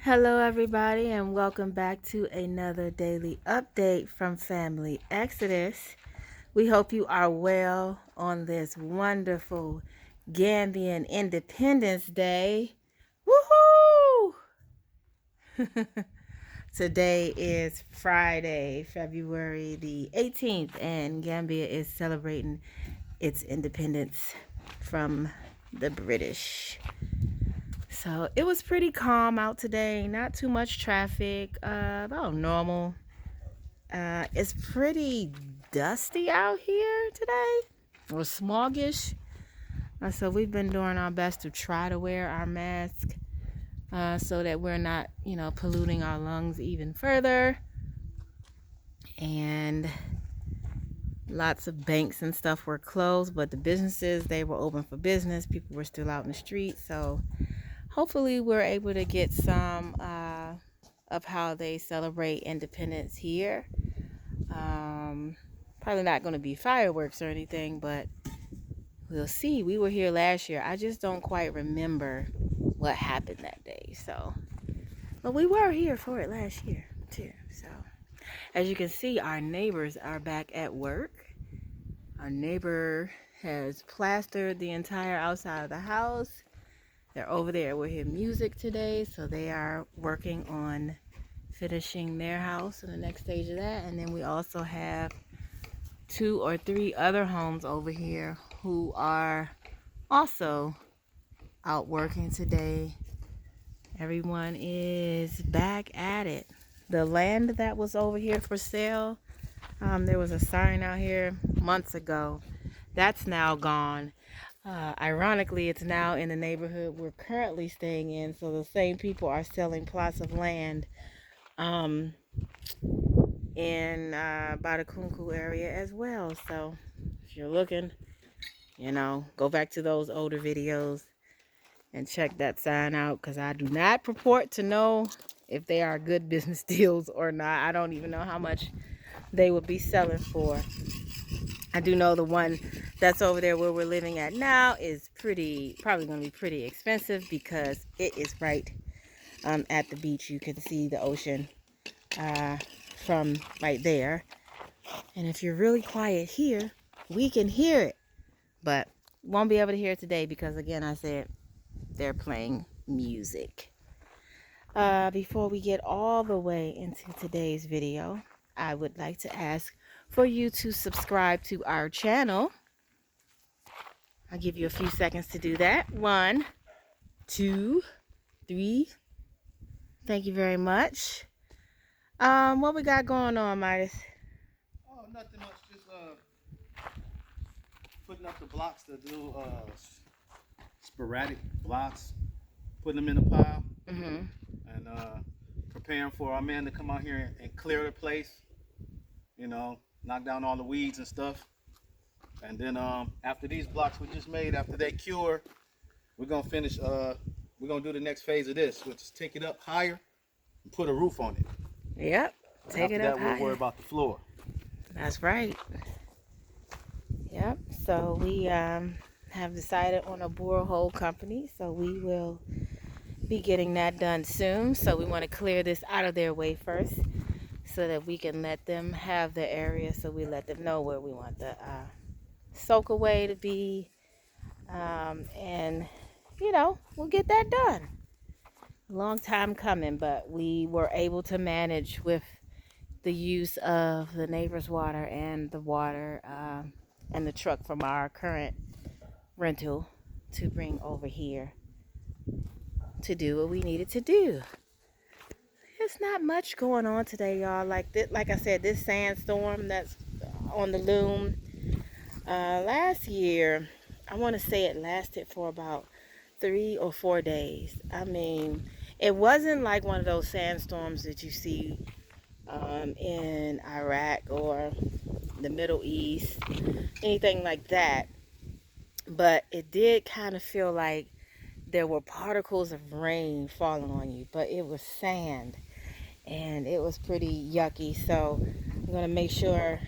Hello, everybody, and welcome back to another daily update from Family Exodus. We hope you are well on this wonderful Gambian Independence Day. Woohoo! Today is Friday, February the 18th, and Gambia is celebrating its independence from the British. So it was pretty calm out today. Not too much traffic. About normal. It's pretty dusty out here today. Or smoggish. So we've been doing our best to try to wear our mask so that we're not, polluting our lungs even further. And lots of banks and stuff were closed, but the businesses, they were open for business. People were still out in the street. So hopefully we're able to get some of how they celebrate independence here. Probably not going to be fireworks or anything, but we'll see. We were here last year. I just don't quite remember what happened that day. But we were here for it last year too. So as you can see, our neighbors are back at work. Our neighbor has plastered the entire outside of the house. They're over there with his music today, so they are working on finishing their house in the next stage of that. And then we also have 2 or 3 other homes over here who are also out working today. Everyone is back at it. The land that was over here for sale, there was a sign out here months ago. That's now gone. Ironically, it's now in the neighborhood we're currently staying in, so the same people are selling plots of land in Butterscotch area as well. So if you're looking, go back to those older videos and check that sign out, because I do not purport to know if they are good business deals or not. I don't even know how much they would be selling for. I do know the one that's over there where we're living at now is probably going to be pretty expensive, because it is right at the beach. You can see the ocean from right there. And if you're really quiet here, we can hear it. But won't be able to hear it today because, again, I said they're playing music. Before we get all the way into today's video, I would like to ask for you to subscribe to our channel. I'll give you a few seconds to do that. 1, 2, 3. Thank you very much. What we got going on, Midas? Oh, nothing much. Just putting up the blocks to do sporadic blocks, putting them in a pile, and preparing for our men to come out here and clear the place. Knock down all the weeds and stuff. And then after these blocks we just made, after they cure, we're gonna finish. We're gonna do the next phase of this, which is take it up higher and put a roof on it. Yep. Take it up higher. We'll worry about the floor. That's right. Yep. So we have decided on a borehole company, so we will be getting that done soon. So we want to clear this out of their way first, so that we can let them have the area. So we let them know where we want the soak away to be, and we'll get that done. Long time coming, but we were able to manage with the use of the neighbor's water and the water and the truck from our current rental to bring over here to do what we needed to do. There's not much going on today, y'all. Like I said, this sandstorm that's on the loom, last year, I want to say it lasted for about 3 or 4 days. I mean, it wasn't like one of those sandstorms that you see in Iraq or the Middle East, anything like that. But it did kind of feel like there were particles of rain falling on you, but it was sand, and it was pretty yucky. So I'm going to make sure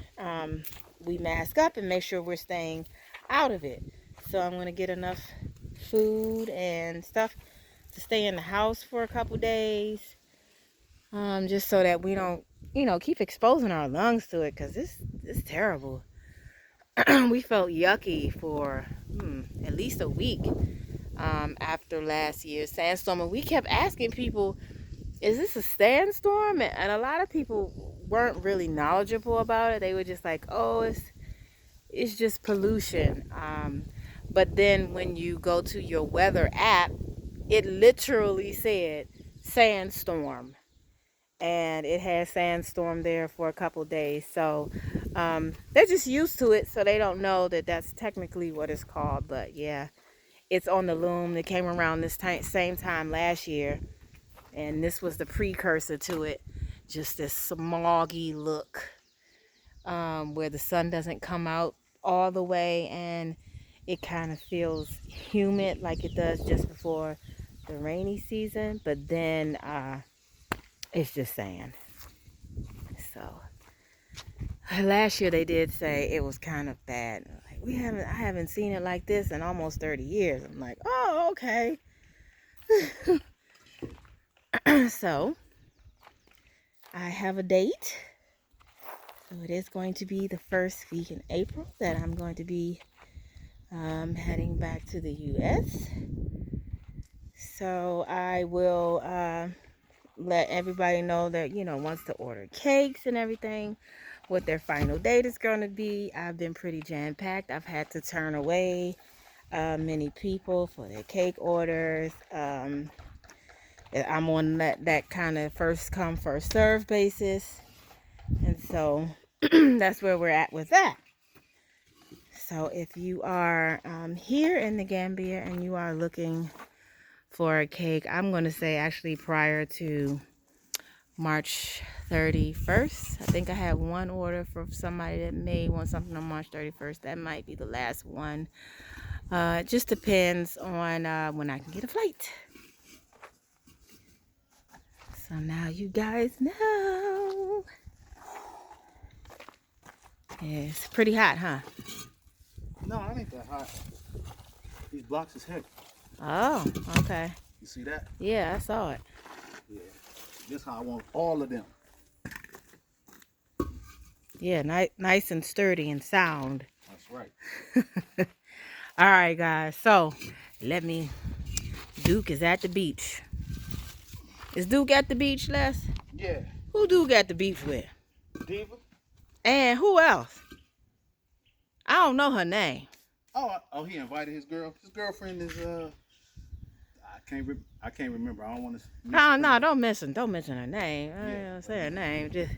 we mask up and make sure we're staying out of it. So I'm going to get enough food and stuff to stay in the house for a couple days, just so that we don't, keep exposing our lungs to it, because it's terrible. We felt yucky for at least a week after last year's sandstorm, and we kept asking people, is this a sandstorm? And a lot of people weren't really knowledgeable about it. They were just like, oh, it's just pollution. But then when you go to your weather app, it literally said sandstorm, and it had sandstorm there for a couple days. So they're just used to it, so they don't know that that's technically what it's called. But yeah, it's on the loom. It came around this same time last year, and this was the precursor to it. Just this smoggy look, where the sun doesn't come out all the way, and it kind of feels humid like it does just before the rainy season, but then it's just sand. So last year they did say it was kind of bad. Like, I haven't seen it like this in almost 30 years. I'm like, oh, okay. So I have a date. So it is going to be the first week in April that I'm going to be heading back to the U.S. So I will let everybody know that, wants to order cakes and everything, what their final date is going to be. I've been pretty jam-packed. I've had to turn away many people for their cake orders. I'm on that kind of first come, first serve basis. And so that's where we're at with that. So if you are here in the Gambia and you are looking for a cake, I'm going to say actually prior to March 31st. I think I had one order for somebody that may want something on March 31st. That might be the last one. It just depends on when I can get a flight. So now you guys know. Yeah, it's pretty hot, huh? No, it ain't that hot. These blocks is heavy. Oh, okay. You see that? Yeah, I saw it. Yeah. This is how I want all of them. Yeah, nice and sturdy and sound. That's right. All right, guys. So, Duke is at the beach. Is Duke at the beach, Les? Yeah. Who Duke at the beach with? Diva. And who else? I don't know her name. Oh, he invited his girl. His girlfriend is I can't remember. I don't want to. No, don't mention her name. I don't say her name. Just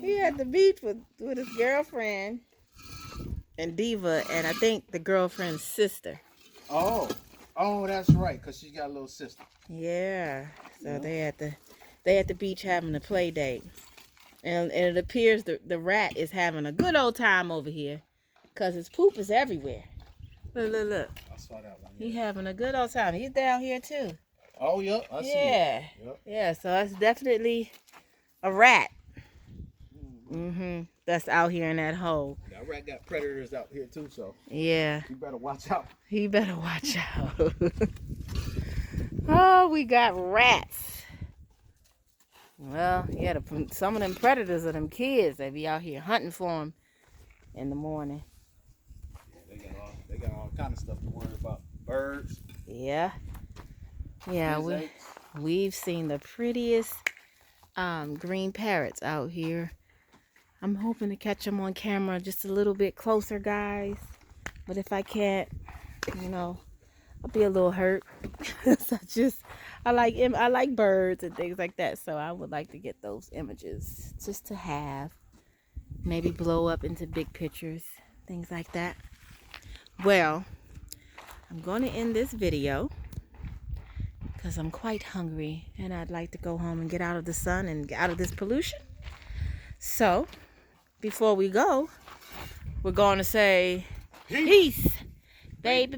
he at the beach with his girlfriend and Diva, and I think the girlfriend's sister. Oh, that's right. Cause she got a little sister. Yeah. So they at the beach having a play date. And it appears the rat is having a good old time over here, because his poop is everywhere. Look. I saw that one. He having a good old time. He's down here too. Oh, yep. I see it. Yep. Yeah, so that's definitely a rat. That's out here in that hole. That rat got predators out here too, so. Yeah. You better watch out. He better watch out. Oh, we got rats. Well, yeah, some of them predators are them kids. They be out here hunting for them in the morning. Yeah, they got all kind of stuff to worry about. Birds. Yeah. Yeah, we've seen the prettiest green parrots out here. I'm hoping to catch them on camera just a little bit closer, guys. But if I can't, I'll be a little hurt. I like birds and things like that, so I would like to get those images just to have, maybe blow up into big pictures, things like that. Well, I'm going to end this video because I'm quite hungry and I'd like to go home and get out of the sun and get out of this pollution. So, before we go, we're going to say peace, baby.